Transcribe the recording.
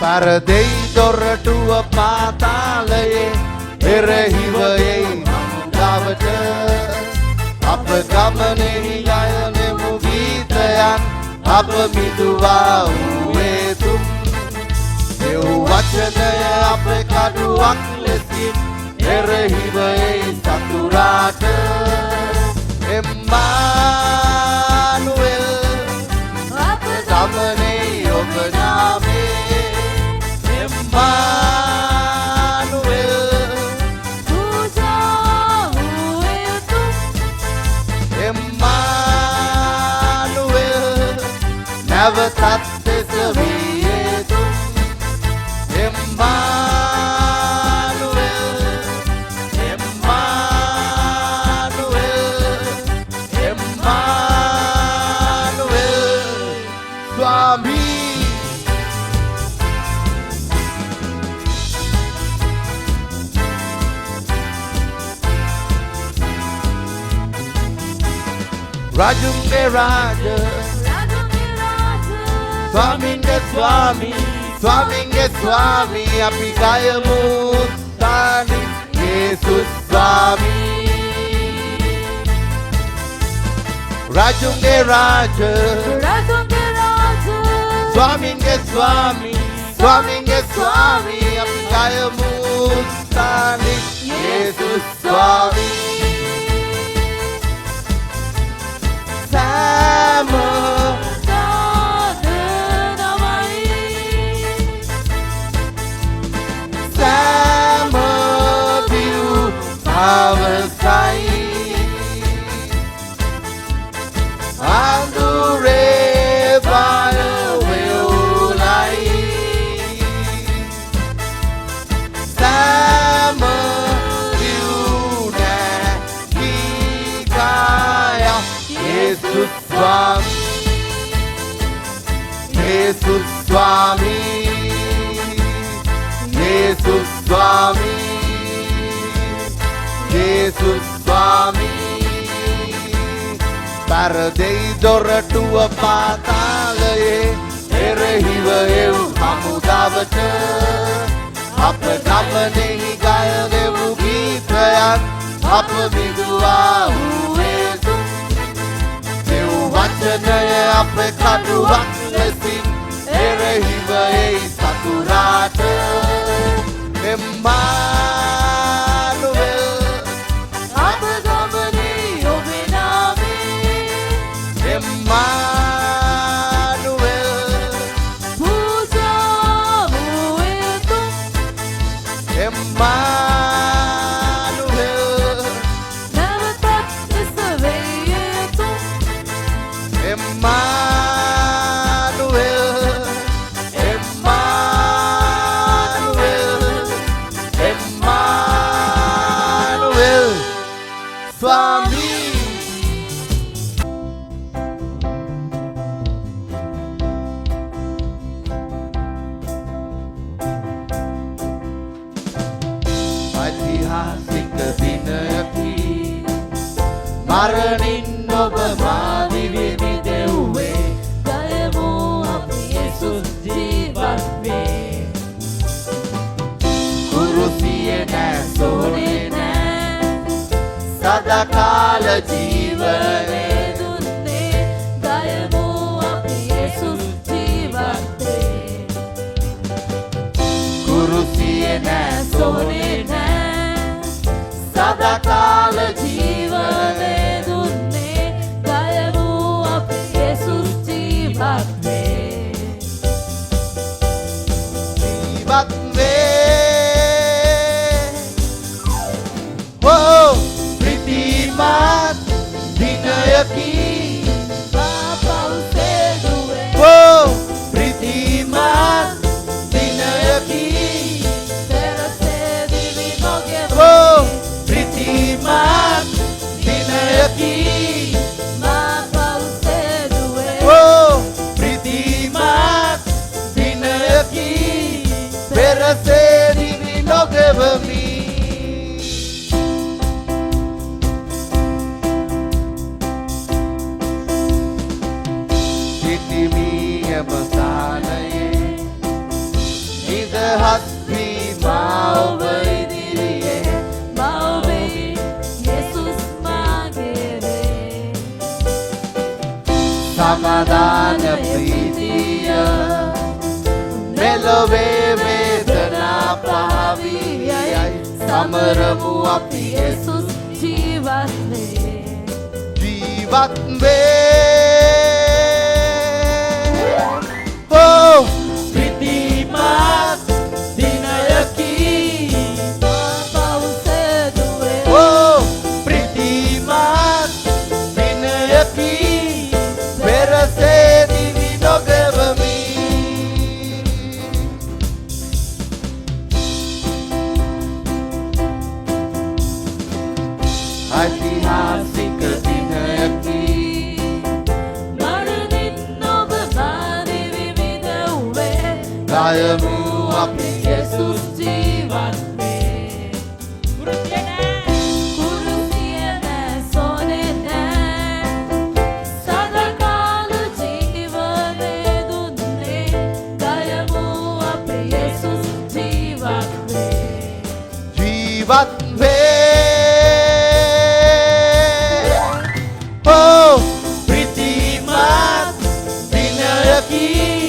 පරදෙයි දොරටුව පාතාලයේ එරහිවයේ හමුදාවට අප ගමනෙහි යයනෙමු ගීතයන් අප මිදුවා වූයේ තුම් දෙව් වචනය අප කඩුවක් ලෙසින් එරහිවයේ සතුරාට එම්මානුවෙල් අප ගමනේ ඔබ නාමේ එම්මානුවෙල් පූජා වූයේ තුම් එම්මානුවෙල් නැවතත් දෙසවියේ තුම් එම්මානුවෙල් එම්මානුවෙල් එම්මානුවෙල් ස්වාමී Rajunge Raja Swaminge Swami Swaminge Swami Api gayamu Tani Yesus Swami Rajunge Raja Swaminge Swami Swaminge Swami Api gayamu Tani Yesus Swami Sama Sama biru pavasai Andure vaya veulai Sama biru na hikaya Jesus Swami Jesus Swami Jesus Swami Jesus Swami පරදෙයි දොරටුව පාතාලයේ එරහිවයේ හමුදාවට අප ගමනෙහි ගයනෙමු ගීතයන් අප මිදුවා වූයේ තුම් දෙව් වචනය අප කඩුවක් ලෙසින් එරහිවයේ සතුරාට එම්මානුවෙල් අප ගමනේ ඔබේ නාමේ එම්මානුවෙල් පූජා වූයේ තුම් එම්මානුවෙල් නැවතත් දෙසවියේ තුම් එම්මානුවෙල් එම්මානුවෙල් එම්මානුවෙල් ස්වාමී ඓතිහාසික දිනයකි මරණින් ඔබ මා දිවි මිදෙව්වේ ගයමු අපි යේසුස් ජීවත් වේ කුරුසියේ නැසෝනේ නෑ සදාකාල ජීවනේ දුන්නේ ගයමු අපි යේසුස් ජීවත් වේ කුරුසියේ සෝනේ නෑ සදාකාල ජීවනේ දුන්නේ ගයමු අපි යේසුස් ජීවත් වේ ජීවත් වේ ඕ ප්‍රීතිමත් දිනයකි පාපව් සේදුවේ ඕ ප්‍රීතිමත් දිනයකි පෙරසේ දිවි නොගෙවි ඕ ප්‍රීතිමත් සමාදාන ප්‍රීතිය මෙලොවේ වේදනා පාවියයි සමරමු අපි යේසුස් ජීවත් වේ ජීවත් වේ ඕ ප්‍රීතිමත් දිනයකි පෞසෙදුවේ ඕ ප්‍රීතිමත් දිනයකි පෙරසේ දිවි නොගෙවමි ඓතිහාසික දිනයකි මරණින් ඔබ මාදි විවිධුවේ ගයමු අපි යේසුස් ජීවත් වේ කුරුසිය නෑ සෝනේ නෑ සදාකාල ජීවනේ දුන්නේ ගයමු අපි යේසුස් ජීවත් වේ ජීවත් වේ ඕ ප්‍රීතිමත් දිනයකි